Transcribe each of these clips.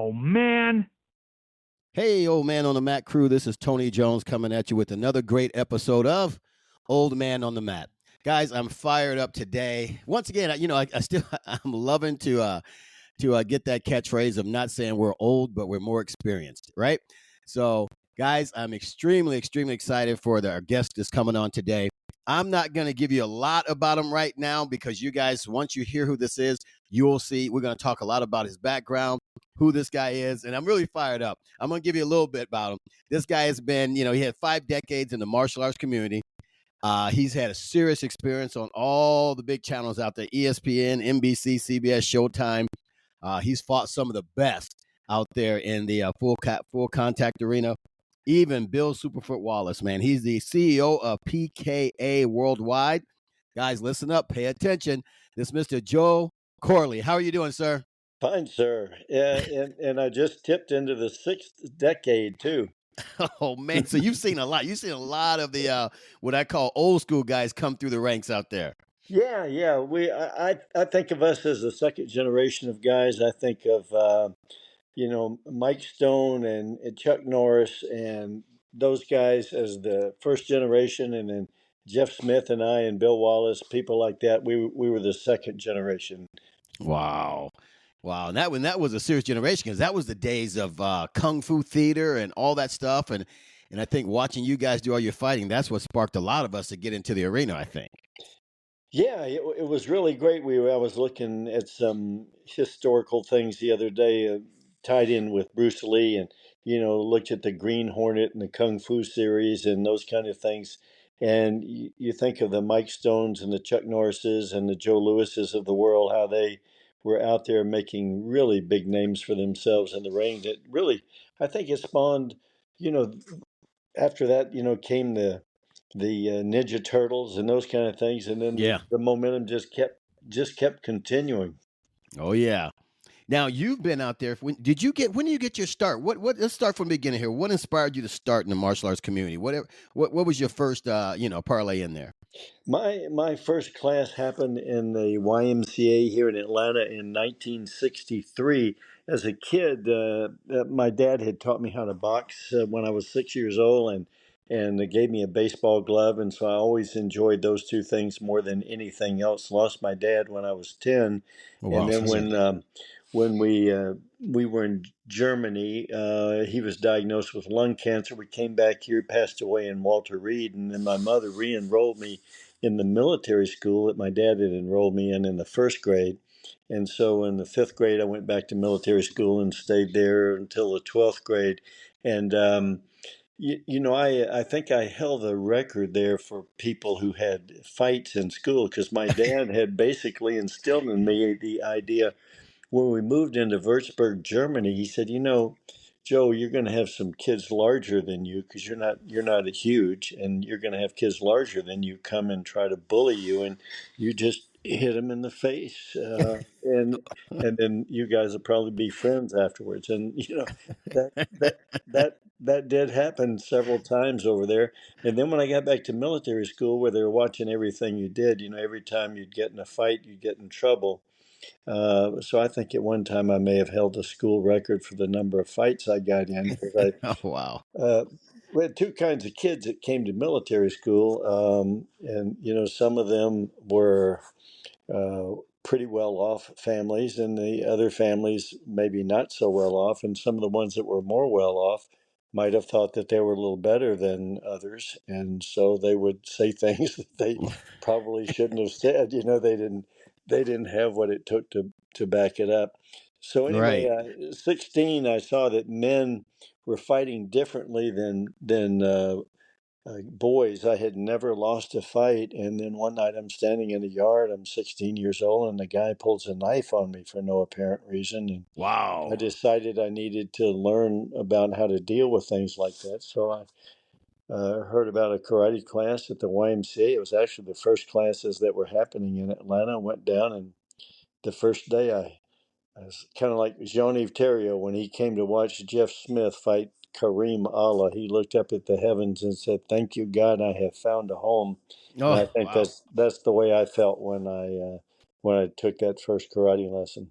Oh, man. Hey, Old Man on the Mat crew. This is Tony Jones coming at you with another great episode of Old Man on the Mat. Guys, I'm fired up today. Once again, I'm loving to get that catchphrase of not saying we're old, but we're more experienced, right? So, guys, I'm extremely excited for our guest that's coming on today. I'm not going to give you a lot about him right now because you guys, once you hear who this is, you will see. We're going to talk a lot about his background, who this guy is, and I'm really fired up. I'm going to give you a little bit about him. This guy has been, he had 5 decades in the martial arts community. He's had a serious experience on all the big channels out there, ESPN, NBC, CBS, ShowTime. He's fought some of the best out there in the full contact arena. Even Bill Superfoot Wallace, man. He's the CEO of PKA WORLDWIDE. Guys, listen up. Pay attention. This Mr. Joe Corley. How are you doing, sir? Fine, sir. Yeah, and I just tipped into the 6th decade too. Oh, man. So you've seen a lot. You've seen a lot of the what I call old school guys come through the ranks out there. Yeah. I think of us as the second generation of guys. I think of Mike Stone and Chuck Norris and those guys as the first generation, and then Jeff Smith and I and Bill Wallace, people like that. We were the second generation. Wow. And that was a serious generation because that was the days of kung fu theater and all that stuff. And I think watching you guys do all your fighting, that's what sparked a lot of us to get into the arena, I think. Yeah, it was really great. I was looking at some historical things the other day, tied in with Bruce Lee, and looked at the Green Hornet and the Kung Fu series and those kind of things. And you think of the Mike Stones and the Chuck Norrises and the Joe Lewises of the world, how they were out there making really big names for themselves in the ring. That really, I think, it spawned. You know, After that, came the Ninja Turtles and those kind of things, and then Yeah. the momentum just kept continuing. Oh, yeah. Now you've been out there. When did you get your start? What? Let's start from the beginning here. What inspired you to start in the martial arts community? What was your first parlay in there? My first class happened in the YMCA here in Atlanta in 1963. As a kid, my dad had taught me how to box when I was 6 years old, and they gave me a baseball glove, and so I always enjoyed those two things more than anything else. Lost my dad when I was 10, Oh, and wow. then when we were in Germany, he was diagnosed with lung cancer. We came back here, passed away in Walter Reed, and then my mother re-enrolled me in the military school that my dad had enrolled me in the first grade. And so in the 5th grade, I went back to military school and stayed there until the 12th grade. And, I think I held the record there for people who had fights in school, because my dad had basically instilled in me the idea when we moved into Würzburg, Germany. He said, Joe, you're going to have some kids larger than you, because you're not huge, and you're going to have kids larger than you come and try to bully you, and you just hit them in the face, and then you guys will probably be friends afterwards. And that that that did happen several times over there. And then when I got back to military school, where they were watching everything you did, every time you'd get in a fight, you'd get in trouble. So I think at one time I may have held a school record for the number of fights I got in, because Oh, wow. we had two kinds of kids that came to military school, and some of them were uh, pretty well off families, and the other families maybe not so well off, and some of the ones that were more well off might have thought that they were a little better than others, and so they would say things that they probably shouldn't have said. They didn't have what it took to back it up. So anyway, Right. 16, I saw that men were fighting differently than boys. I had never lost a fight, and then one night I'm standing in the yard. I'm 16 years old, and the guy pulls a knife on me for no apparent reason, and I Wow. decided I needed to learn about how to deal with things like that. So I heard about a karate class at the YMCA. It was actually the first classes that were happening in Atlanta. I went down, and the first day I was kind of like Jean-Yves Theriault when he came to watch Jeff Smith fight Kareem Allah. He looked up at the heavens and said, "Thank you, God, I have found a home." And I Oh, think wow. that's the way I felt when I took that first karate lesson.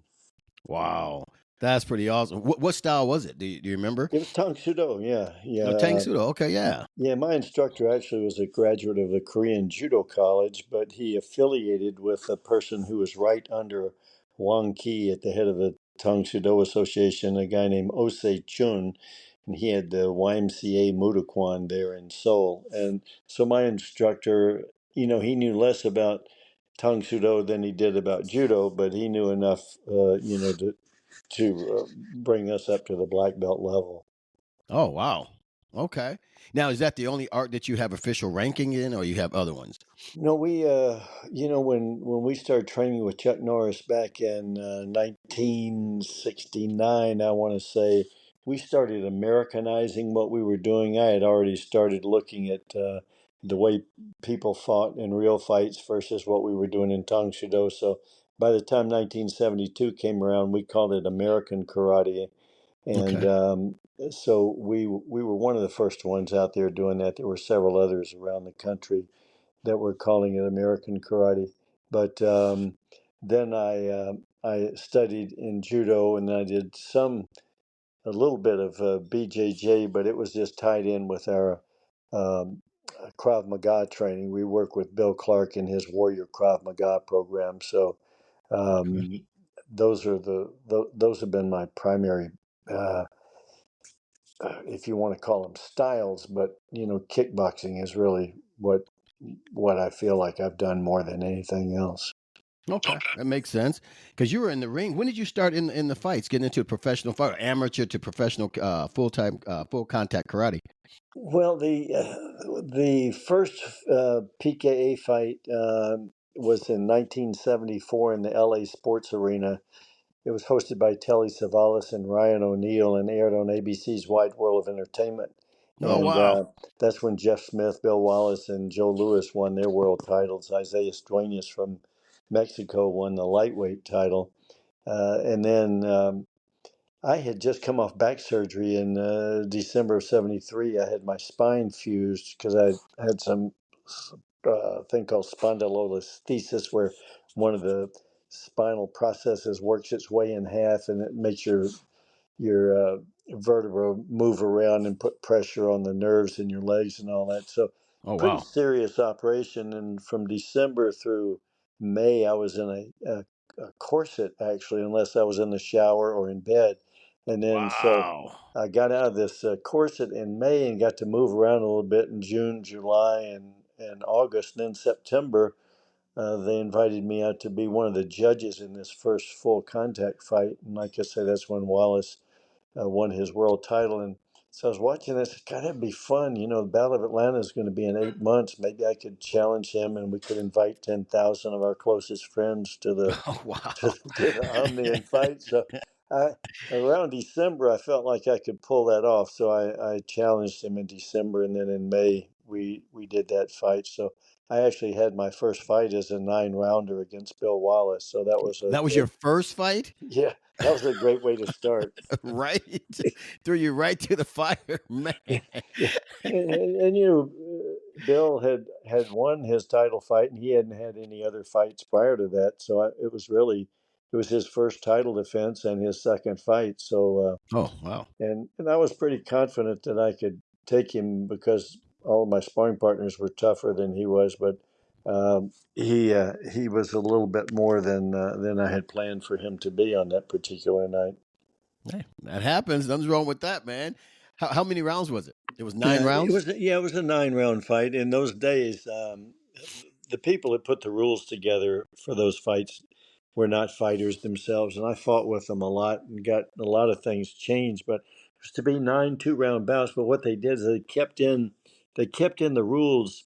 Wow. That's pretty awesome. What style was it? Do you remember? It was Tang Sudo. Yeah, No, Tang Sudo. Okay, yeah. yeah. My instructor actually was a graduate of the Korean Judo College, but he affiliated with a person who was right under Wang Ki at the head of the Tang Sudo Association, a guy named Osei Chun, and he had the YMCA Mudokwan there in Seoul. And so my instructor, he knew less about Tang Sudo than he did about Judo, but he knew enough, to bring us up to the black belt level. Oh, wow. Okay. Now, is that the only art that you have official ranking in, or you have other ones? No, when we started training with Chuck Norris back in 1969, I want to say, we started Americanizing what we were doing. I had already started looking at the way people fought in real fights versus what we were doing in Tang Soo Do. So by the time 1972 came around, we called it American Karate. And Okay. so we were one of the first ones out there doing that. There were several others around the country that were calling it American Karate. But then I studied in judo, and I did a little bit of BJJ, but it was just tied in with our um, Krav Maga training. We work with Bill Clark in his Warrior Krav Maga program. So Okay. um, those have been my primary. Uh, if you want to call them styles, but kickboxing is really what I feel like I've done more than anything else. Okay, that makes sense. Because you were in the ring. When did you start in the fights? Getting into a professional fight, amateur to professional, full time, full contact karate. Well, the first PKA fight was in 1974 in the LA Sports Arena. It was hosted by Telly Savalas and Ryan O'Neal and aired on ABC's Wide World of Entertainment. Oh And wow! that's when Jeff Smith, Bill Wallace, and Joe Louis won their world titles. Isaiah Duenas from Mexico won the lightweight title. And then I had just come off back surgery in December of '73. I had my spine fused because I had some thing called spondylolisthesis, where one of the spinal processes works its way in half, and it makes your vertebra move around and put pressure on the nerves in your legs and all that. So, Oh pretty wow! serious operation. And from December through May, I was in a corset actually, unless I was in the shower or in bed. And then so Wow! I got out of this corset in May and got to move around a little bit in June, July, and August. And then September, they invited me out to be one of the judges in this first full contact fight. And like I say, that's when Wallace won his world title. And so I was watching this. God, that'd be fun. The Battle of Atlanta is going to be in 8 months. Maybe I could challenge him, and we could invite 10,000 of our closest friends to the Oh to, wow! to the Omni and fight. So I, around December, I felt like I could pull that off. So I challenged him in December, and then in May we did that fight. So I actually had my first fight as a 9 rounder against Bill Wallace. So that was a That was your great, first fight, yeah, that was a great way to start. right? Threw you right to the fire, man. Yeah, yeah. And Bill had won his title fight, and he hadn't had any other fights prior to that. So it was his first title defense and his second fight. So Oh wow! and I was pretty confident that I could take him because all of my sparring partners were tougher than he was, but he was a little bit more than I had planned for him to be on that particular night. Hey, that happens. Nothing's wrong with that, man. How many rounds was it? It was 9 rounds. It was a 9 round fight. In those days, the people that put the rules together for those fights were not fighters themselves, and I fought with them a lot and got a lot of things changed. But it was to be 9 2 round bouts. But what they did is they kept in the rules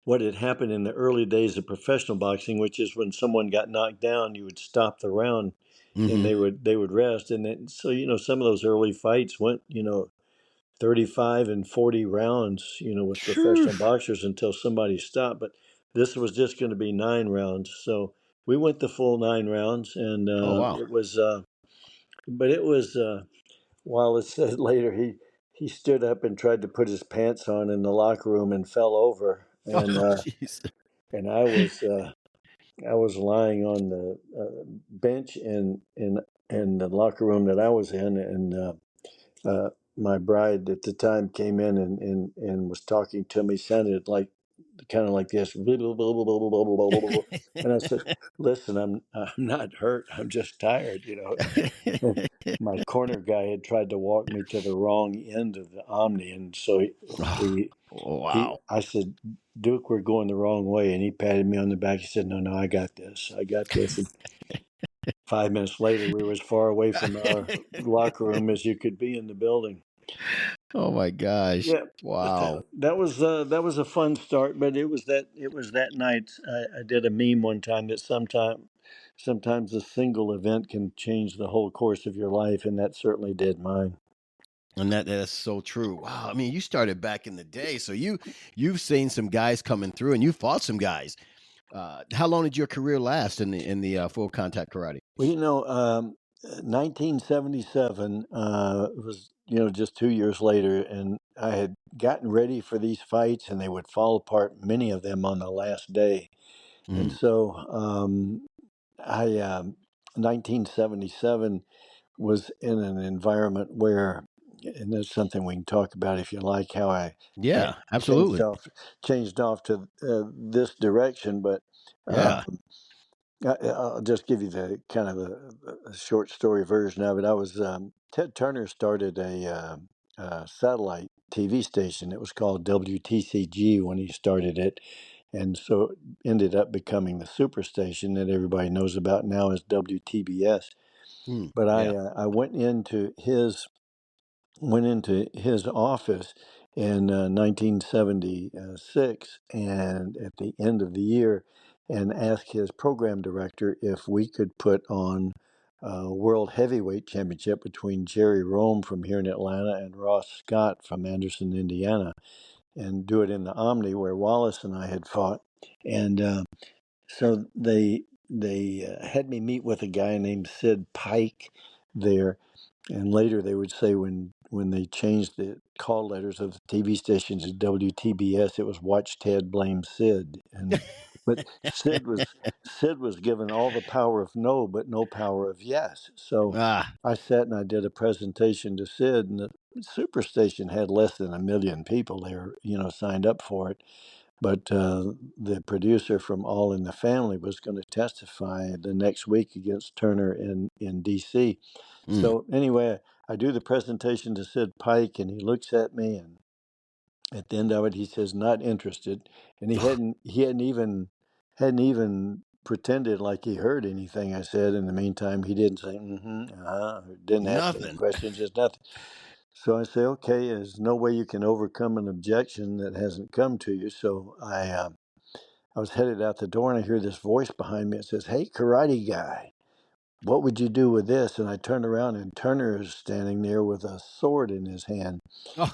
what had happened in the early days of professional boxing, which is when someone got knocked down, you would stop the round and Mm-hmm. they would rest. And then, so some of those early fights went 35 and 40 rounds, with Phew. professional boxers until somebody stopped. But this was just going to be 9 rounds. So we went the full 9 rounds, and Oh wow! it was, Wallace said later, he stood up and tried to put his pants on in the locker room and fell over. Oh And, jeez. and I was, I was lying on the bench in the locker room that I was in, and my bride at the time came in and was talking to me, sounded like kind of like this, and I said, "Listen, I'm not hurt. I'm just tired, you know." And my corner guy had tried to walk me to the wrong end of the Omni, and so we he Wow. I said, "Duke, we're going the wrong way," and he patted me on the back. He said, "No, no, I got this. I got this." And 5 minutes later, we were as far away from our locker room as you could be in the building. Oh my gosh. Yeah, but Wow. that was a fun start. But it was that night. I did a meme one time that sometimes a single event can change the whole course of your life, and that certainly did mine. And that's so true. Wow. I mean, you started back in the day, so you've seen some guys coming through, and you fought some guys. How long did your career last in the full contact karate? Well, 1977 was, just 2 years later, and I had gotten ready for these fights, and they would fall apart, many of them on the last day. And Mm. so, I 1977 was in an environment where, and that's something we can talk about if you like, how I Yeah, changed absolutely. off to this direction, but. Yeah. Um, I'll just give you the kind of a short story version of it. Ted Turner started a satellite TV station. It was called WTCG when he started it, and so it ended up becoming the superstation that everybody knows about now as WTBS. Mm. But Yeah. I went into his office in 1976 and at the end of the year and asked his program director if we could put on a world heavyweight championship between Jerry Rome from here in Atlanta and Ross Scott from Anderson, Indiana, and do it in the Omni where Wallace and I had fought. And so they had me meet with a guy named Sid Pike there, and later they would say when they changed the call letters of the TV stations to WTBS, it was Watch Ted Blame Sid. And but Sid was given all the power of no, but no power of yes. So Ah. I sat and I did a presentation to Sid, and the Superstation had less than 1 million people there, signed up for it. But the producer from All in the Family was going to testify the next week against Turner in D.C. Mm. So anyway, I do the presentation to Sid Pike, and he looks at me, and at the end of it, he says, "Not interested," and hadn't even pretended like he heard anything I said. In the meantime, he didn't say didn't ask any Nothing. questions, just nothing. So I say, okay, there's no way you can overcome an objection that hasn't come to you. So I was headed out the door, and I hear this voice behind me. It says, "Hey, karate guy, what would you do with this?" And I turned around, and Turner is standing there with a sword in his hand. Oh.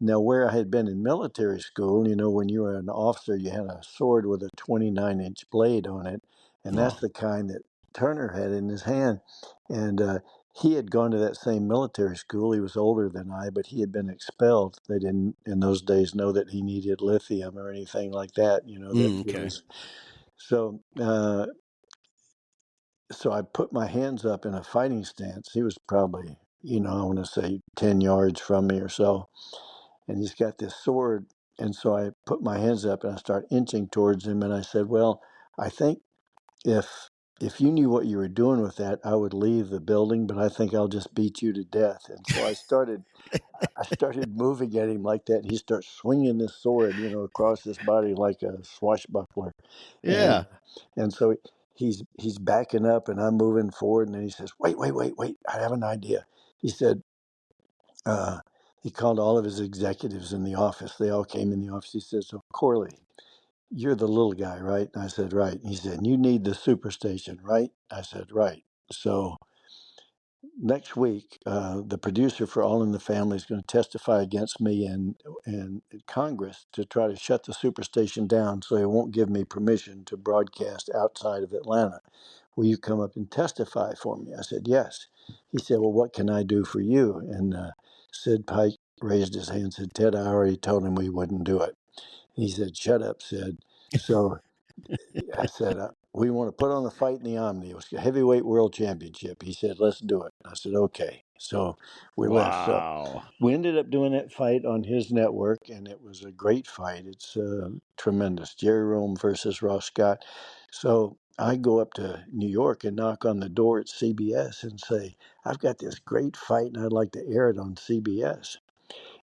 Now, where I had been in military school, when you were an officer, you had a sword with a 29-inch blade on it, and that's Oh. the kind that Turner had in his hand. And he had gone to that same military school. He was older than I, but he had been expelled. They didn't, in those days, know that he needed lithium or anything like that. That Mm, it okay. was so. So I put my hands up in a fighting stance. He was probably, I want to say 10 yards from me or so, and he's got this sword. And so I put my hands up and I start inching towards him. And I said, "Well, I think if you knew what you were doing with that, I would leave the building, but I think I'll just beat you to death." And so I started moving at him like that. And he starts swinging this sword, across his body like a swashbuckler. And Yeah. so he's backing up, and I'm moving forward. And then he says, "Wait, wait, wait, wait! I have an idea." He said, uh, he called all of his executives in the office. They all came in the office. He said, "So Corley, you're the little guy, right?" And I said, "Right." He said, "You need the superstation, right?" I said, "Right." So next week, the producer for All in the Family is going to testify against me in Congress to try to shut the superstation down so he won't give me permission to broadcast outside of Atlanta. Will you come up and testify for me? I said, "Yes." He said, "Well, what can I do for you?" And Sid Pike raised his hand and said, "Ted, I already told him we wouldn't do it." He said, "Shut up, Sid." So I said, we want to put on the fight in the Omni. It was a heavyweight world championship. He said, let's do it. I said, okay. So we left. So Wow. we ended up doing that fight on his network, and it was a great fight. It's tremendous. Jerry Rome versus Ross Scott. So I go up to New York and knock on the door at CBS and say, I've got this great fight, and I'd like to air it on CBS.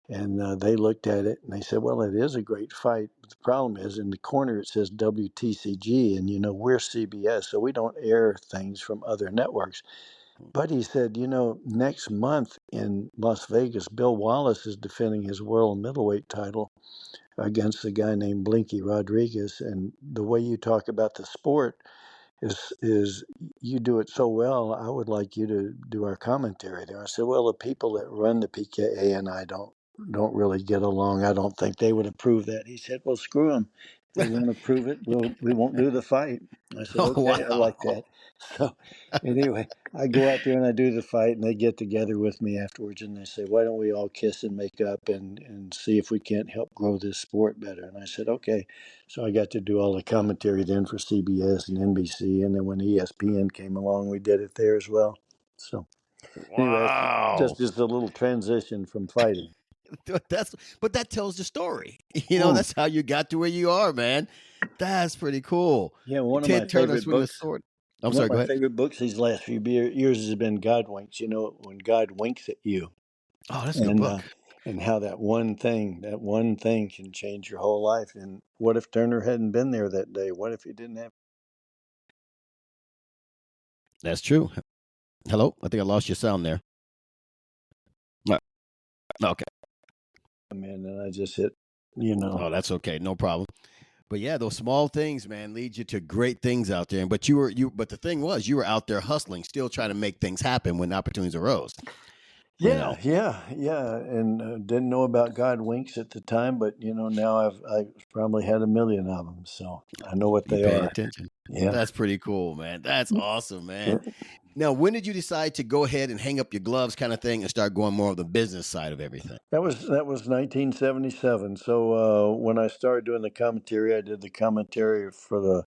And they looked at it and they said, well, it is a great fight. But the problem is in the corner it says WTCG, and we're CBS, so we don't air things from other networks. But he said, next month in Las Vegas, Bill Wallace is defending his world middleweight title against a guy named Blinky Rodriguez. And the way you talk about the sport is you do it so well. I would like you to do our commentary there. I said, well, the people that run the PKA and I don't really get along. I don't think they would approve that. He said, well, screw them. They won't approve it. We won't do the fight. I said, Oh, okay, I like wow. that. So anyway, I go out there and I do the fight, and they get together with me afterwards and they say, why don't we all kiss and make up and see if we can't help grow this sport better? And I said, okay. So I got to do all the commentary then for CBS and NBC. And then when ESPN came along, we did it there as well. So anyway, that's Wow. just a little transition from fighting. But that tells the story. Mm. That's how you got to where you are, man. That's pretty cool. Yeah, one of my Ted Turner favorite swinging a books. sword. I'm One of sorry, my go ahead. favorite books these last few years has been God Winks. When God winks at you, Oh, that's a good and book. and how that one thing can change your whole life. And what if Turner hadn't been there that day? What if he didn't have That's true. Hello? I think I lost your sound there. Uh, Okay. him in? And I just hit. Oh, that's okay. No problem. But yeah, those small things, man, lead you to great things out there. But but the thing was, you were out there hustling, still trying to make things happen when opportunities arose. You know, Yeah, and didn't know about God winks at the time, but now I've probably had a million of them, so I know what you they pay are. attention. Yeah. That's pretty cool, man. That's awesome, man. Yeah. Now, when did you decide to go ahead and hang up your gloves, kind of thing, and start going more of the business side of everything? That was 1977. So when I started doing the commentary, I did the commentary for the.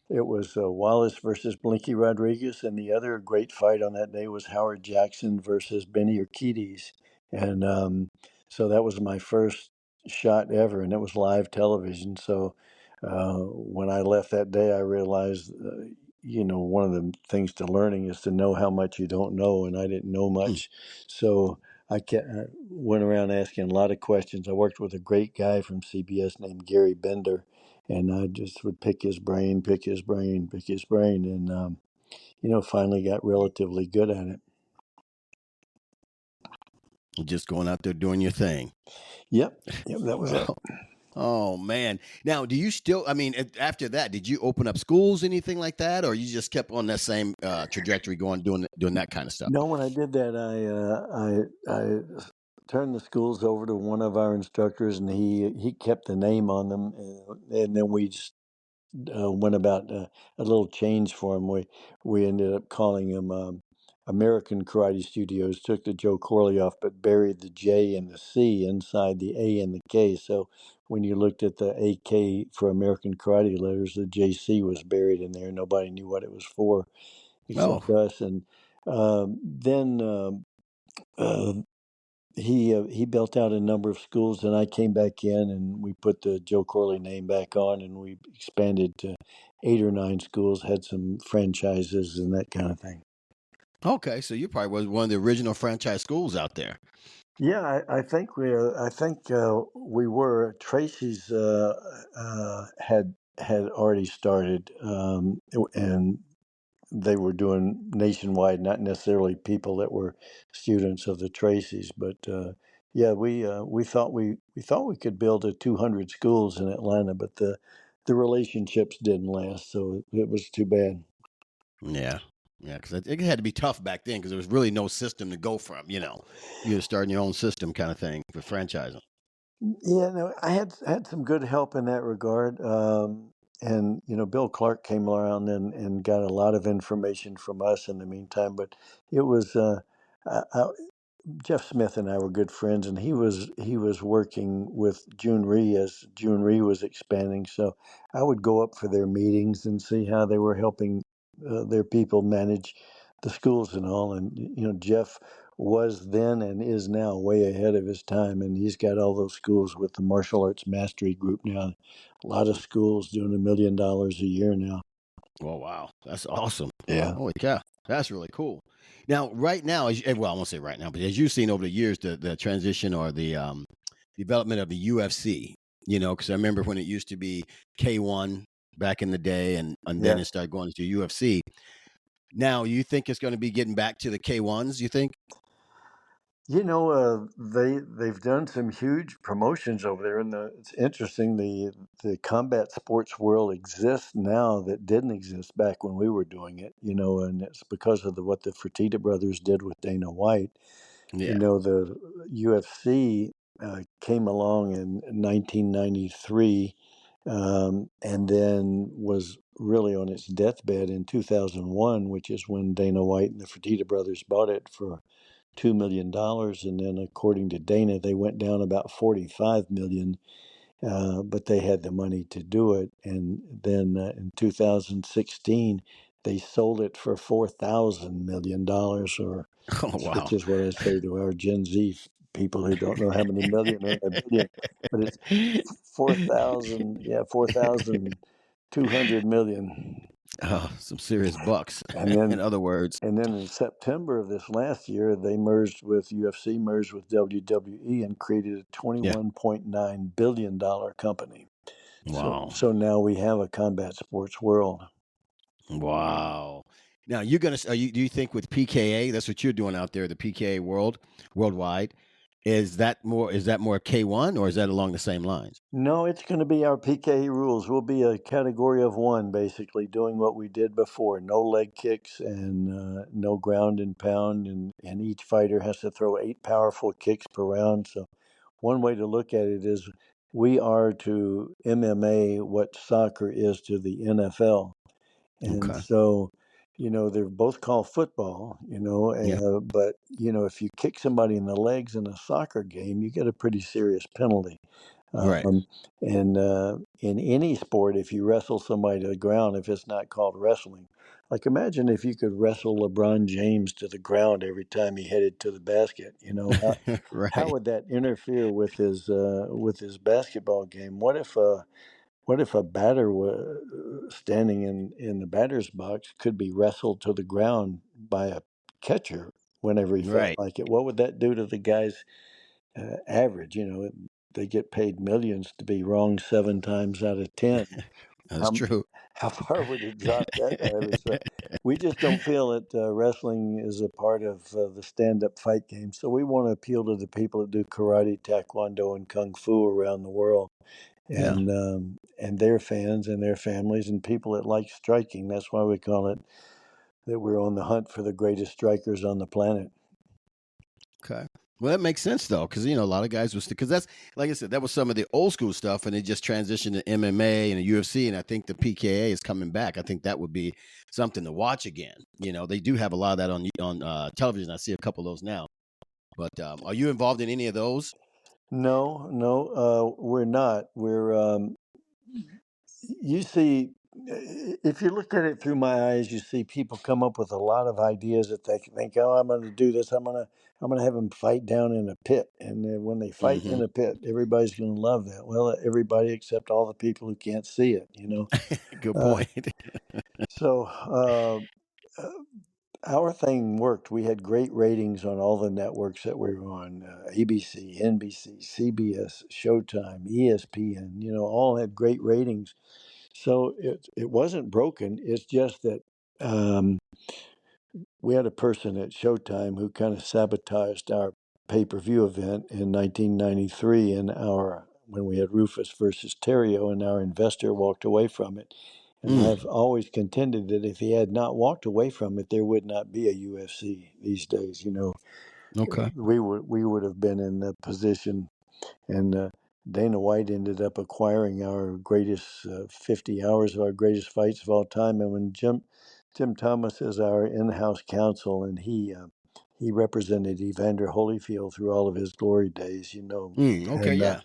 It was Wallace versus Blinky Rodriguez, and the other great fight on that day was Howard Jackson versus Benny Urquidez. And so that was my first shot ever, and it was live television. So when I left that day, I realized, one of the things to learning is to know how much you don't know, and I didn't know Mm. much. So I went around asking a lot of questions. I worked with a great guy from CBS named Gary Bender, and I just would pick his brain, pick his brain, pick his brain, and finally got relatively good at it. Just going out there doing your thing. Yep, that was it. Oh man. Now, do you still? I mean, after that, did you open up schools, anything like that, or you just kept on that same trajectory, going doing that kind of stuff? No, when I did that, I turned the schools over to one of our instructors, and he kept the name on them, and then we just went about a little change for him. We ended up calling him American Karate Studios. Took the Joe Corley off, but buried the J and the C inside the A and the K. So when you looked at the AK for American Karate letters, the JC was buried in there. Nobody knew what it was for Oh, except us. And then uh, he built out a number of schools, and I came back in, and we put the Joe Corley name back on, and we expanded to 8 or 9 schools, had some franchises and that kind of thing. okay. So you probably was one of the original franchise schools out there. Yeah, I think we were. Tracy's had already started, and they were doing nationwide, not necessarily people that were students of the Tracy's, but yeah, we thought we could build a 200 schools in Atlanta, but the relationships didn't last, so it was too bad. Yeah, yeah, because it had to be tough back then because there was really no system to go from. You were starting your own system, kind of thing, for franchising. Yeah, no, I had some good help in that regard. And Bill Clark came around and got a lot of information from us in the meantime. But it was Jeff Smith and I were good friends, and he was working with June Ree as June Ree was expanding. So I would go up for their meetings and see how they were helping their people manage the schools and all. And Jeff was then and is now way ahead of his time, and he's got all those schools with the martial arts mastery group now. A lot of schools doing $1 million a year now. Oh, wow. That's awesome. Yeah. Holy cow. That's really cool. Now, right now, well, I won't say right now, but as you've seen over the years, the transition or the development of the UFC, because I remember when it used to be K1 back in the day, and then Yeah. it started going to UFC. Now, you think it's going to be getting back to the K1s, you think? They've done some huge promotions over there, and it's interesting. The combat sports world exists now that didn't exist back when we were doing it. And it's because of what the Fertitta brothers did with Dana White. Yeah. The UFC came along in 1993, and then was really on its deathbed in 2001, which is when Dana White and the Fertitta brothers bought it for $2 million, and then according to Dana, they went down about 45 million, but they had the money to do it. And then in 2016, they sold it for $4,000 million, or Oh, wow. which is what I say to our Gen Z people who don't know how many million are in a billion, but it's 4,000, yeah, 4,200 million. Oh, some serious bucks, And then in other words. And then in September of this last year, they merged with UFC, merged with WWE, and created a Yeah. $21.9 billion company. So, Wow. so now we have a combat sports world. Wow. Now you're gonna. Do you think with PKA, that's what you're doing out there, the PKA worldwide, is that more K1 or is that along the same lines? No, it's going to be our PKE rules. We'll be a category of one, basically, doing what we did before. No leg kicks and no ground and pound. And each fighter has to throw 8 powerful kicks per round. So, one way to look at it is we are to MMA what soccer is to the NFL. And Okay. so, they're both called football, Yeah. but, if you kick somebody in the legs in a soccer game, you get a pretty serious penalty. Right. Um, and in any sport, if you wrestle somebody to the ground, if it's not called wrestling, like imagine if you could wrestle LeBron James to the ground every time he headed to the basket. How Right. would that interfere with his basketball game? What if a batter standing in the batter's box could be wrestled to the ground by a catcher whenever he felt Right. like it? What would that do to the guy's average? They get paid millions to be wrong 7 times out of 10. That's How true. how far would it drop that average? So we just don't feel that wrestling is a part of the stand-up fight game. So we want to appeal to the people that do karate, taekwondo, and kung fu around the world, Yeah. and their fans and their families and people that like striking. That's why we call it that we're on the hunt for the greatest strikers on the planet. Okay. Well, that makes sense though, because a lot of guys was because that's like I said, that was some of the old school stuff, and it just transitioned to MMA and the UFC, and I think the PKA is coming back. I think that would be something to watch again. They do have a lot of that on television. I see a couple of those now. But are you involved in any of those? No, no, we're not. You see, if you look at it through my eyes, you see people come up with a lot of ideas that they think, "Oh, I'm going to do this. I'm going to have them fight down in a pit." And then when they fight in Hmm. a pit, everybody's going to love that. Well, everybody except all the people who can't see it. Good Uh, point. so our thing worked. We had great ratings on all the networks that we were on: ABC, NBC, CBS, Showtime, ESPN. All had great ratings. So it wasn't broken. It's just that um, we had a person at Showtime who kind of sabotaged our pay-per-view event in 1993, and our when we had Rufus versus Terrio, and our investor walked away from it. And I've Mm, always contended that if he had not walked away from it, there would not be a UFC these days. okay. We would have been in the position, and Dana White ended up acquiring our greatest 50 hours of our greatest fights of all time. And when Tim Thomas is our in-house counsel, and he he represented Evander Holyfield through all of his glory days, Okay, and yeah.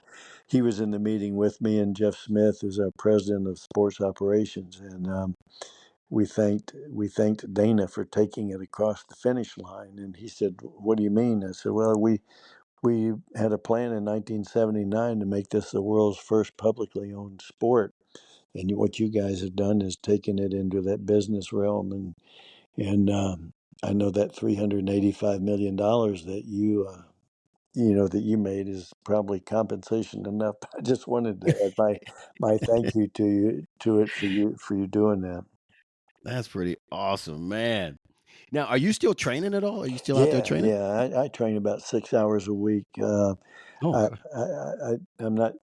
he was in the meeting with me and Jeff Smith, who's our president of sports operations, and we thanked Dana for taking it across the finish line. And he said, "What do you mean?" I said, "Well, we had a plan in 1979 to make this the world's first publicly owned sport, and what you guys have done is taken it into that business realm, and I know that $385 million that you made is probably compensation enough. I just wanted to add my thank you to it for you doing that." That's pretty awesome, man. Now, are you still training at all? Are you still out there Yeah, training? yeah. I train about 6 hours a week. Oh, I, okay. I'm not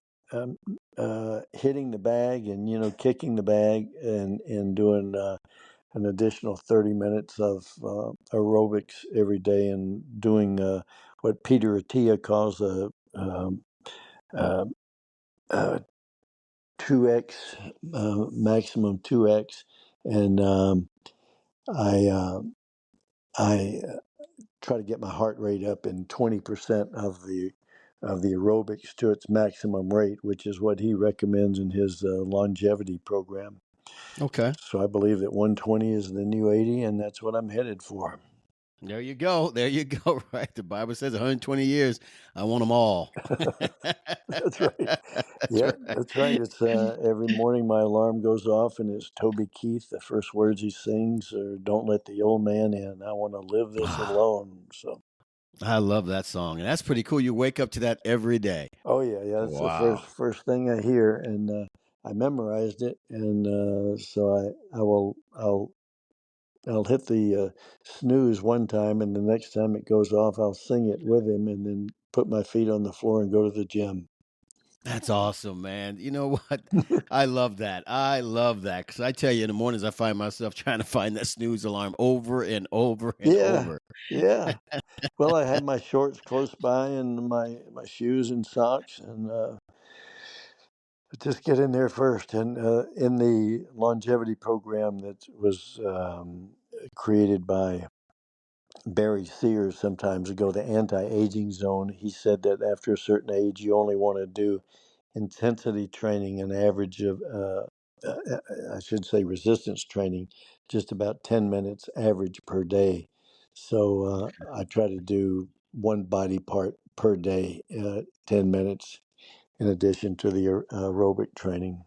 hitting the bag and kicking the bag and doing an additional 30 minutes of aerobics every day and doing what Peter Attia calls a, a 2x maximum 2x, and I I try to get my heart rate up in 20% of the aerobics to its maximum rate, which is what he recommends in his longevity program. Okay. So I believe that 120 is the new 80, and that's what I'm headed for. There you go. There you go. Right. The Bible says 120 years. I want them all. That's right. That's Yeah, right. that's right. It's every morning my alarm goes off, and it's Toby Keith. The first words he sings are "Don't let the old man in. I want to live this Ah, alone." So, I love that song. And that's pretty cool. You wake up to that every day. oh yeah, yeah. That's the first Wow. first thing I hear, and I memorized it, and so I'll hit the snooze one time, and the next time it goes off, I'll sing it with him, and then put my feet on the floor and go to the gym. That's awesome, man. You know what? I love that. I love that because I tell you, in the mornings, I find myself trying to find that snooze alarm over and over and Yeah, over. yeah. Well, I have my shorts close by and my shoes and socks, and just get in there first. And in the longevity program that was created by Barry Sears some times ago, the anti-aging zone, he said that after a certain age, you only want to do intensity training, an average of, I should say, resistance training, just about 10 minutes average per day. So I try to do one body part per day, 10 minutes, in addition to the aerobic training.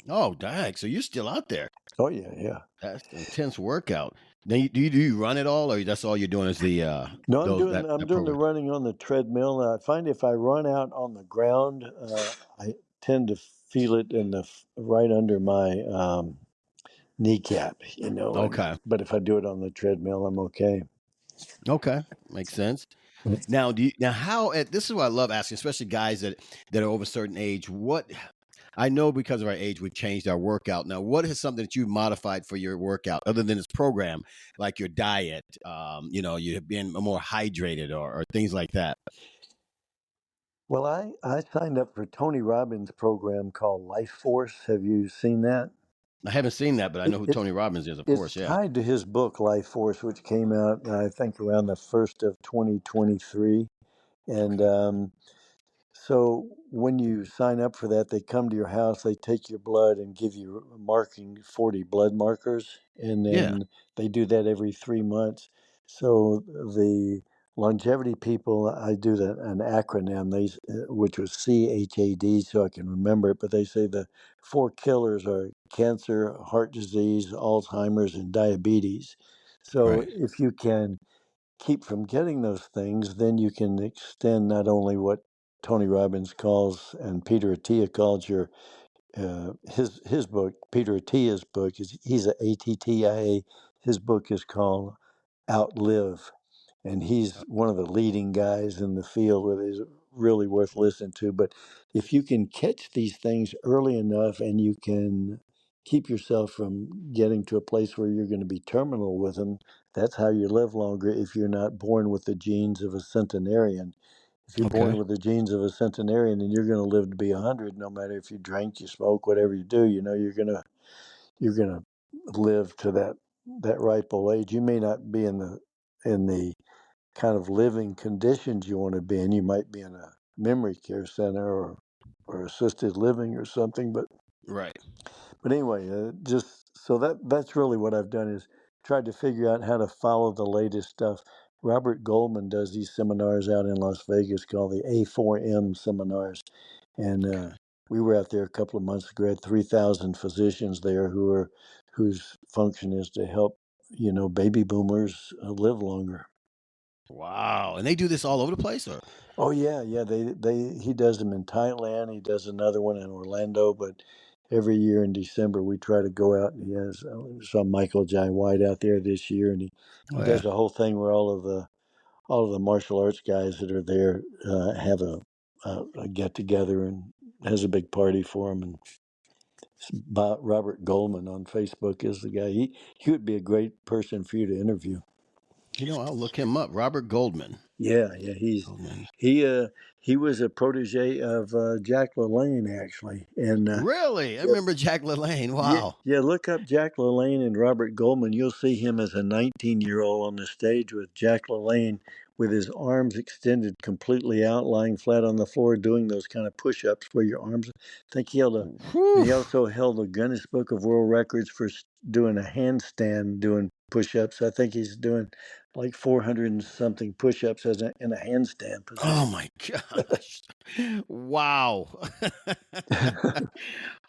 Oh, dang. So you're still out there. Oh, yeah, yeah. That's an intense workout. Now, do you run it all, or that's all you're doing is the No, I'm those doing that I'm that doing the program? running on the treadmill. I find if I run out on the ground, I tend to feel it right under my kneecap, and Okay. but if I do it on the treadmill, I'm okay. Okay. Makes sense. Now, how this is what I love asking, especially guys that are over a certain age. What I know because of our age, we've changed our workout. Now, what is something that you've modified for your workout other than this program, like your diet? You have been more hydrated or things like that. Well, I signed up for Tony Robbins' program called Life Force. Have you seen that? I haven't seen that, but I know It, who it Tony Robbins is, of it's course. Yeah. tied to his book Life Force, which came out I think around the first of 2023, and Okay. so when you sign up for that, they come to your house, they take your blood and give you marking 40 blood markers, and Yeah. then they do that every 3 months. So the longevity people, I do an acronym, which was CHAD, so I can remember it. But they say the four killers are cancer, heart disease, Alzheimer's, and diabetes. So Right. if you can keep from getting those things, then you can extend not only what Tony Robbins calls and Peter Attia calls his book. Peter Attia's book is he's a ATTIA. His book is called Outlive, and he's one of the leading guys in the field with is really worth listening to. But if you can catch these things early enough and you can keep yourself from getting to a place where you're going to be terminal with them, that's how you live longer if you're not born with the genes of a centenarian. If you're born Okay. with the genes of a centenarian, then you're going to live to be 100 no matter if you drink, you smoke, whatever you do, you're going to live to that ripe old age. You may not be in the kind of living conditions you want to be in. You might be in a memory care center or assisted living or something, Right. but anyway, just so that's really what I've done is tried to figure out how to follow the latest stuff. Robert Goldman does these seminars out in Las Vegas called the A4M seminars, and we were out there a couple of months ago. Had 3,000 physicians there whose function is to help baby boomers live longer. Wow. And they do this all over the place, or? Oh yeah, yeah. He does them in Thailand. He does another one in Orlando. But every year in December we try to go out. And he has saw Michael Jai White out there this year, and he Oh does yeah. a whole thing where all of the martial arts guys that are there have a get together and has a big party for them. And Robert Goldman on Facebook is the guy. He would be a great person for you to interview. I'll look him up. Robert Goldman. Yeah, Goldman. he uh he was a protege of Jack LaLanne actually, and Really? I yeah, remember Jack LaLanne. yeah, Wow. yeah. Look up Jack LaLanne and Robert Goldman. You'll see him as a 19-year-old on the stage with Jack LaLanne, with his arms extended completely out, lying flat on the floor, doing those kind of push-ups where your arms. I think Whew. he also held the Guinness Book of World Records for doing a handstand, doing push-ups. I think he's doing like 400 and something push-ups in a handstand Oh position. my gosh. Wow.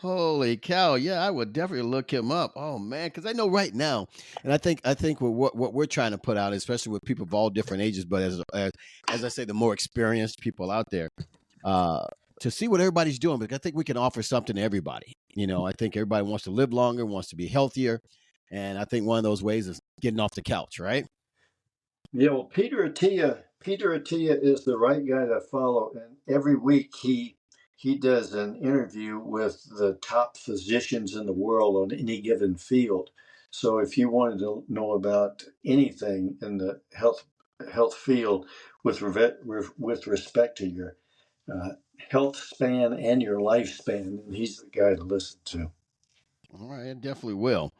Holy cow. Yeah, I would definitely look him up. Oh man, because I know right now, and I think what we're trying to put out, especially with people of all different ages, but as I say, the more experienced people out there, uh, to see what everybody's doing, because I think we can offer something to everybody. I think everybody wants to live longer, wants to be healthier, and I think one of those ways is getting off the couch, right? Yeah, well, Peter Attia is the right guy to follow, and every week he does an interview with the top physicians in the world on any given field. So if you wanted to know about anything in the health field with respect to your uh, health span and your lifespan, he's the guy to listen to. All right, I definitely will.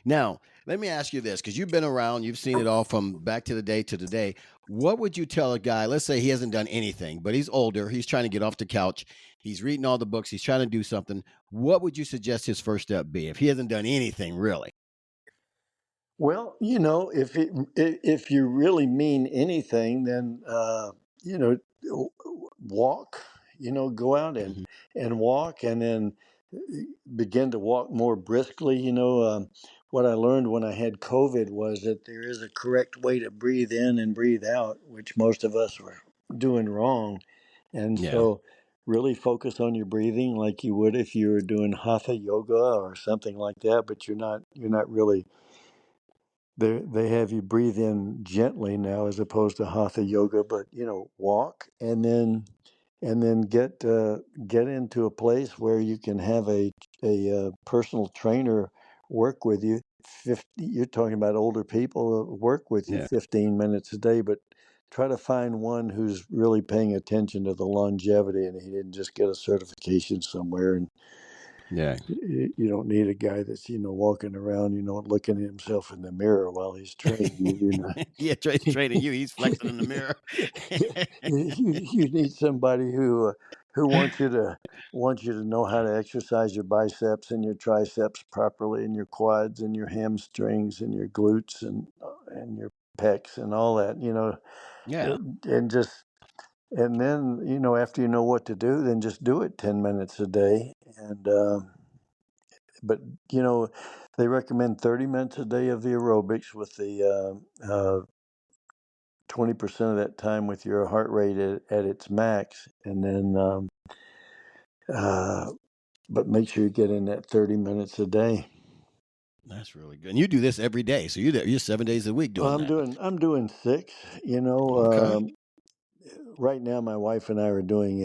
Now, let me ask you this, because you've been around, you've seen it all from back to the day to today. What would you tell a guy? Let's say he hasn't done anything, but he's older, he's trying to get off the couch, he's reading all the books, he's trying to do something. What would you suggest his first step be if he hasn't done anything really? Well, if you really mean anything, then you know walk. Go out Mhm. and walk, and then begin to walk more briskly. What I learned when I had COVID was that there is a correct way to breathe in and breathe out, which most of us were doing wrong, and Yeah, so really focus on your breathing like you would if you were doing hatha yoga or something like that. But you're not really they have you breathe in gently now as opposed to hatha yoga, but walk and then get into a place where you can have a personal trainer work with you. 50, you're talking about older people work with you yeah, 15 minutes a day, but try to find one who's really paying attention to the longevity, and he didn't just get a certification somewhere. And yeah. you don't need a guy that's walking around looking at himself in the mirror while he's training Yeah, Trey's training you. He's flexing in the mirror. you need somebody who wants you to know how to exercise your biceps and your triceps properly, and your quads and your hamstrings and your glutes and your pecs and all that. Yeah, And just and then after you know what to do, then just do it 10 minutes a day. And but you know they recommend 30 minutes a day of the aerobics with the 20% of that time with your heart rate at its max, and then uh, but make sure you get in that 30 minutes a day. that's really good. And you do this every day, so you're 7 days a week Well, doing that. I'm doing six. Okay, Right now my wife and I are doing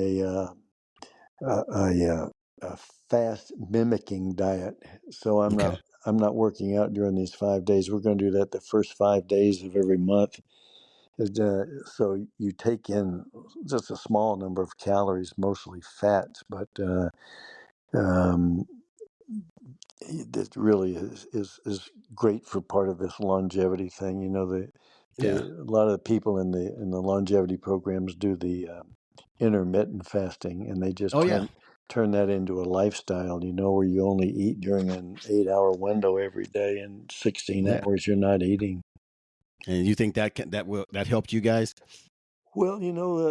a fast mimicking diet, so okay, I'm not working out during these 5 days. We're going to do that the first 5 days of every month. So you take in just a small number of calories, mostly fats, but um, it really is great for part of this longevity thing. Yeah. A lot of the people in the longevity programs do the intermittent fasting, and they just Oh yeah. turn that into a lifestyle. Where you only eat during an 8-hour window every day, and 16 Yeah. hours you're not eating. And you think that helped you guys? Well,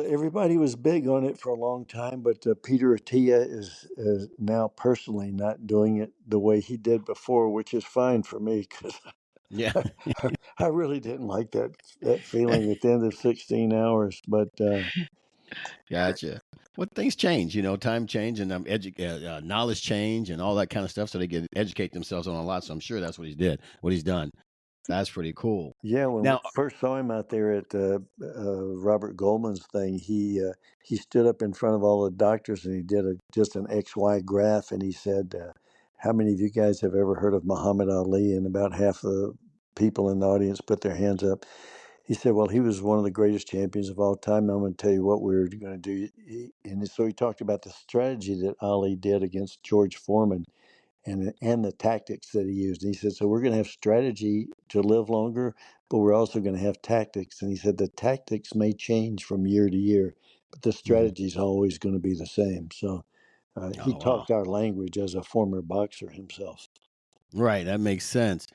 everybody was big on it for a long time, but Peter Attia is now personally not doing it the way he did before, which is fine for me because Yeah. I really didn't like that feeling at the end of 16 hours. But Gotcha. Well, things change, time change and knowledge change and all that kind of stuff. So they can educate themselves on a lot. So I'm sure that's what he's done. That's pretty cool. yeah, when we Now, first saw him out there at Robert Goldman's thing, he stood up in front of all the doctors and he did just an XY graph, and he said, "How many of you guys have ever heard of Muhammad Ali?" And about half the people in the audience put their hands up. He said, "Well, he was one of the greatest champions of all time. I'm going to tell you what we're going to do." And so he talked about the strategy that Ali did against George Foreman and the tactics that he used. And he said, "So we're going to have strategy to live longer, but we're also going to have tactics." And he said the tactics may change from year to year, but the mhm. strategy is always going to be the same. So he Oh wow, talked our language as a former boxer himself. right, that makes sense.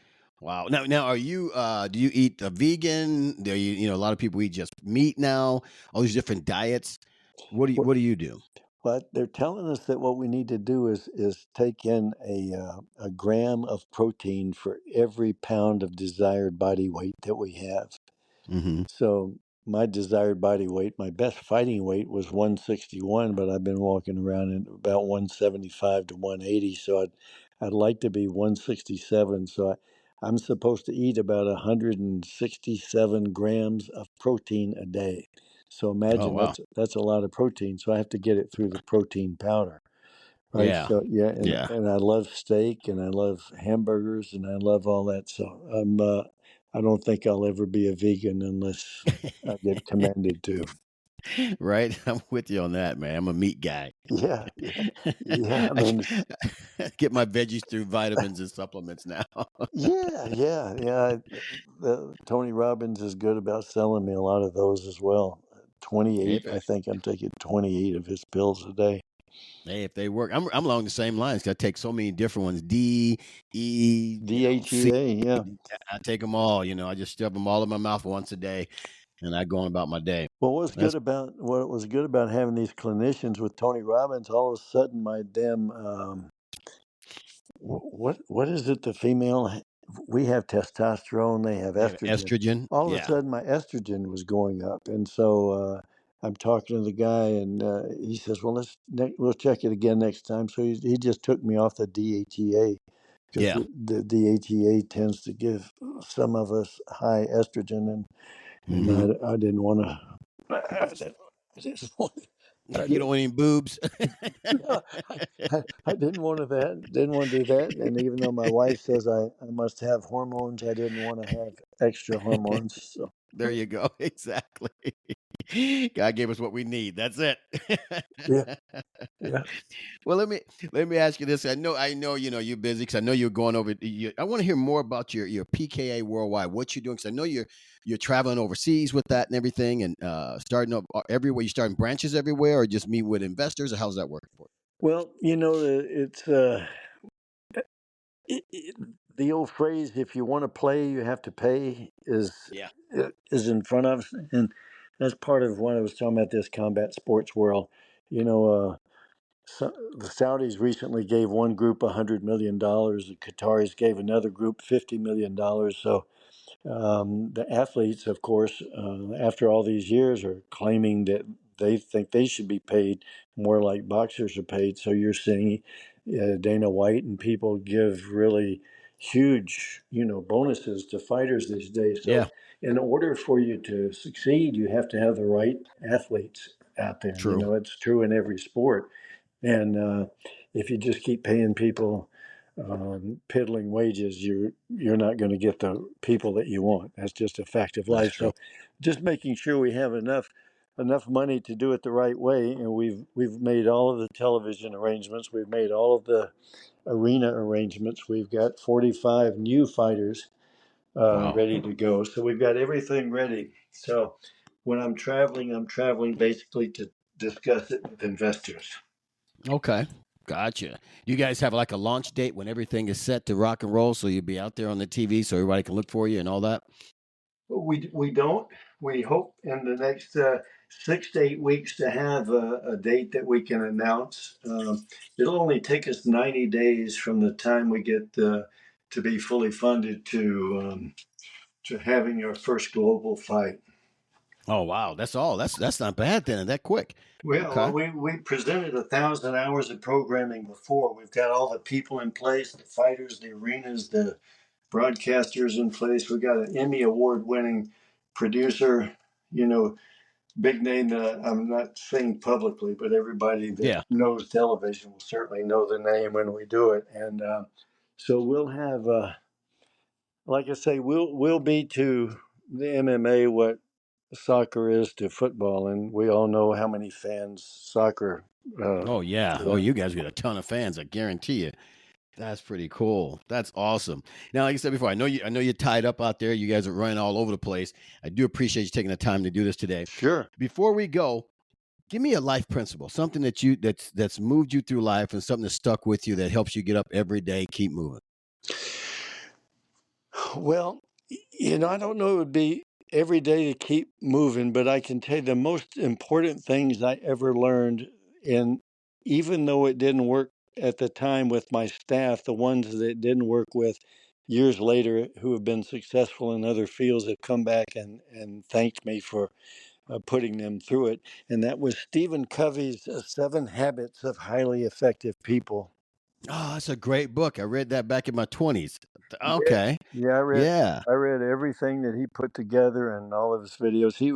Wow. Now, are you? Do you eat a vegan? Do you? A lot of people eat just meat now. All these different diets. What do you do? But they're telling us that what we need to do is take in a gram of protein for every pound of desired body weight that we have. Hmm. So my desired body weight, my best fighting weight was 161, but I've been walking around at about 175 to 180. So I'd like to be 167. So I'm supposed to eat about 167 grams of protein a day. So Oh imagine wow. that's a lot of protein. So I have to get it through the protein powder. Right. Yeah. So yeah, Yeah. and I love steak and I love hamburgers and I love all that. So I don't think I'll ever be a vegan unless I get commanded to. Right. I'm with you on that, man. I'm a meat guy. Yeah, yeah, yeah. I I mean, get my veggies through vitamins and supplements now. yeah, yeah, yeah. Tony Robbins is good about selling me a lot of those as well. Hey, 28, I think I'm taking 28 of his pills a day. if they work, I'm along the same lines. 'Cause I take so many different ones. D, E, C. DHEA, yeah. I take them all. I just stuff them all in my mouth once a day, and I go on about my day. Well, That's what was good about having these clinicians with Tony Robbins, all of a sudden my damn what is it the female we have testosterone, they have estrogen. estrogen. All of a Yeah. sudden my estrogen was going up, and so I'm talking to the guy, and he says, "Well, we'll check it again next time." So he just took me off the DHEA because Yeah. the DHEA tends to give some of us high estrogen, and Hmm. I didn't want to. I didn't want. I You don't didn't. want any boobs. Yeah, I didn't want to that. Didn't want to do that. And even though my wife says I must have hormones, I didn't want to have extra hormones. So There you go. Exactly. God gave us what we need. That's it. yeah, yeah. Well, let me ask you this. I know. You're busy because I know you're going over. I want to hear more about your PKA Worldwide. What you're doing because I know you're traveling overseas with that and everything, and starting up everywhere. You starting branches everywhere, or just meet with investors, or how's that working for Well, it's it, it, the old phrase, "If you want to play, you have to pay," you? Yeah. is in front of us, and that's part of what I was talking about. This combat sports world, you know. So the Saudis recently gave one group $100 million. The Qataris gave another group $50 million. So the athletes, of course, after all these years, are claiming that they think they should be paid more like boxers are paid. So you're seeing Dana White and people give really huge, bonuses to fighters these days. Yeah. So in order for you to succeed, you have to have the right athletes out there. True. It's true in every sport. And if you just keep paying people piddling wages, you're not going to get the people that you want. That's just a fact of That's life. true. So, just making sure we have enough money to do it the right way, and we've made all of the television arrangements. We've made all of the arena arrangements. We've got 45 new fighters Wow. ready to go. So we've got everything ready. So when I'm traveling basically to discuss it with investors. Okay. Gotcha. You guys have like a launch date when everything is set to rock and roll, so you'll be out there on the TV so everybody can look for you and all that? We don't. We hope in the next 6 to 8 weeks to have a date that we can announce. It'll only take us 90 days from the time we get to be fully funded to having our first global fight. Oh wow, that's all. That's not bad then, that quick. Well, Okay. we presented 1,000 hours of programming before. We've got all the people in place, the fighters, the arenas, the broadcasters in place. We've got an Emmy award winning producer, you know, big name that I'm not saying publicly, but everybody that Yeah. knows television will certainly know the name when we do it. And so we'll have, like I say, we'll be to the MMA what soccer is to football, and we all know how many fans soccer. Oh yeah. Oh, Yeah. you guys get a ton of fans, I guarantee you. That's pretty cool. That's awesome. Now, like I said before, I know you're tied up out there. You guys are running all over the place. I do appreciate you taking the time to do this today. Sure. Before we go, give me a life principle, something that's moved you through life and something that stuck with you that helps you get up every day, keep moving. Well, I don't know it would be every day to keep moving, but I can tell you the most important things I ever learned, and even though it didn't work at the time with my staff, the ones that it didn't work with years later who have been successful in other fields have come back and thanked me for putting them through it. And that was Stephen Covey's Seven Habits of Highly Effective People. Oh, that's a great book. I read that back in my 20s. Yeah, Okay. yeah, Yeah. I read everything that he put together and all of his videos. He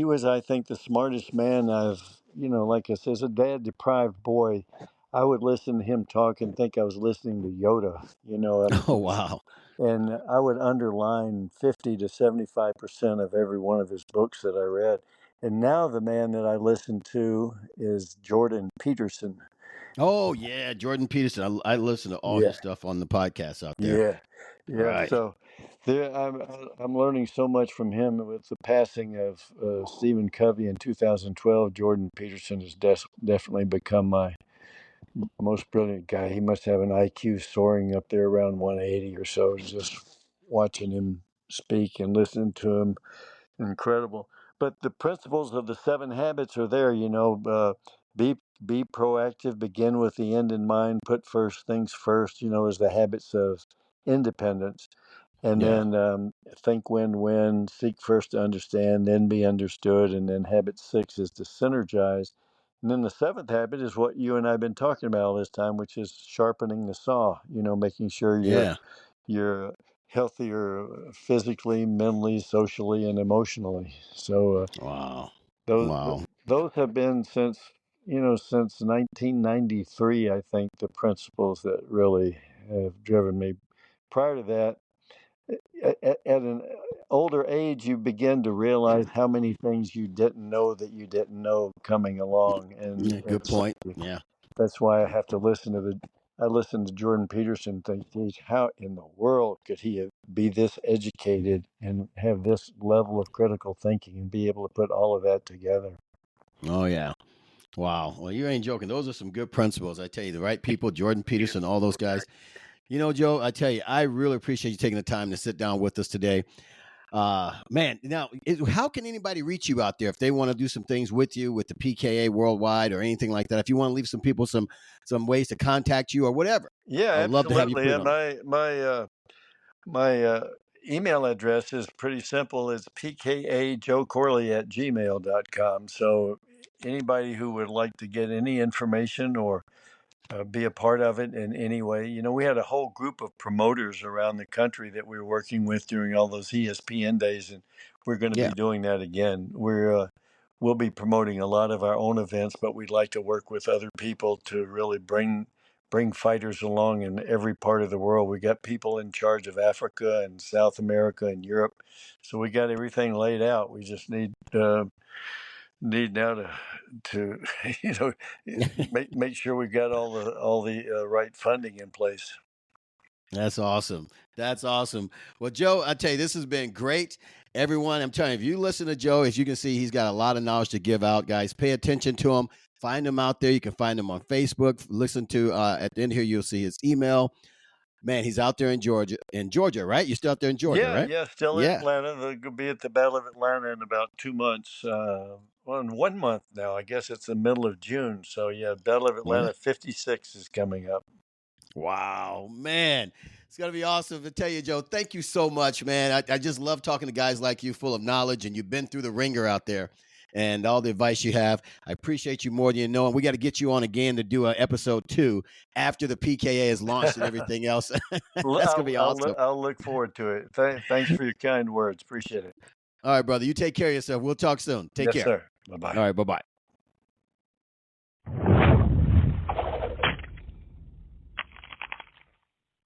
was I think the smartest man like I said, as a dad deprived boy, I would listen to him talk and think I was listening to Yoda, I mean, Oh, wow. and I would underline 50 to 75% of every one of his books that I read. And now the man that I listen to is Jordan Peterson. Oh, yeah. Jordan Peterson. I listen to all Yeah. his stuff on the podcast out there. Yeah, yeah. Right. So there, I'm learning so much from him. With the passing of Stephen Covey in 2012, Jordan Peterson has definitely become my most brilliant guy. He must have an IQ soaring up there around 180 or so. Just watching him speak and listening to him, incredible. But the principles of the seven habits are there. Be proactive. Begin with the end in mind. Put first things first. As the habits of independence, and Yeah. then think win-win. Seek first to understand, then be understood, and then habit six is to synergize. And then the seventh habit is what you and I've been talking about all this time, which is sharpening the saw. Making sure Yeah. you're healthier physically, mentally, socially, and emotionally. So Wow. those Wow. those have been since 1993. I think the principles that really have driven me. Prior to that, at an older age, you begin to realize how many things you didn't know that you didn't know coming along, and Yeah, good point. Yeah. that's why I have to listen to the. I listen to Jordan Peterson. Think, geez, how in the world could he be this educated and have this level of critical thinking and be able to put all of that together? Oh, yeah. Wow. Well, you ain't joking. Those are some good principles. I tell you, the right people, Jordan Peterson, all those guys. Joe, I tell you, I really appreciate you taking the time to sit down with us today. Man, now, how can anybody reach you out there if they want to do some things with you with the PKA Worldwide or anything like that? If you want to leave some people some ways to contact you or whatever, Yeah, I would love to have you absolutely. put it And on there. my email address is pretty simple. It's pkajoecorley@gmail.com. So anybody who would like to get any information or be a part of it in any way. We had a whole group of promoters around the country that we were working with during all those ESPN days, and we're going to Yeah. be doing that again. We'll be promoting a lot of our own events, but we'd like to work with other people to really bring fighters along in every part of the world. We got people in charge of Africa and South America and Europe, so we got everything laid out. We just need now to make sure we've got all the right funding in place. That's awesome. That's awesome. Well, Joe, I tell you, this has been great. Everyone, I'm telling you, if you listen to Joe, as you can see, he's got a lot of knowledge to give out, guys. Pay attention to him. Find him out there. You can find him on Facebook. Listen to at the end here, you'll see his email. Man, he's out there in Georgia. In Georgia, right? You're still out there in Georgia, Yeah, right? yeah, still in Yeah. Atlanta. They're going to be at the Battle of Atlanta in about 2 months. Well, in 1 month now. I guess it's the middle of June. So, yeah, Battle of Yeah. Atlanta 56 is coming up. Wow, man. It's going to be awesome to tell you, Joe. Thank you so much, man. I just love talking to guys like you, full of knowledge, and you've been through the ringer out there and all the advice you have. I appreciate you more than you know. And we got to get you on again to do an episode 2 after the PKA is launched and everything else. That's going to be awesome. I'll look forward to it. Thanks for your kind words. Appreciate it. All right, brother. You take care of yourself. We'll talk soon. Take Yes, care. sir. Bye-bye. All right. Bye-bye.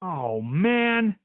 Oh, man.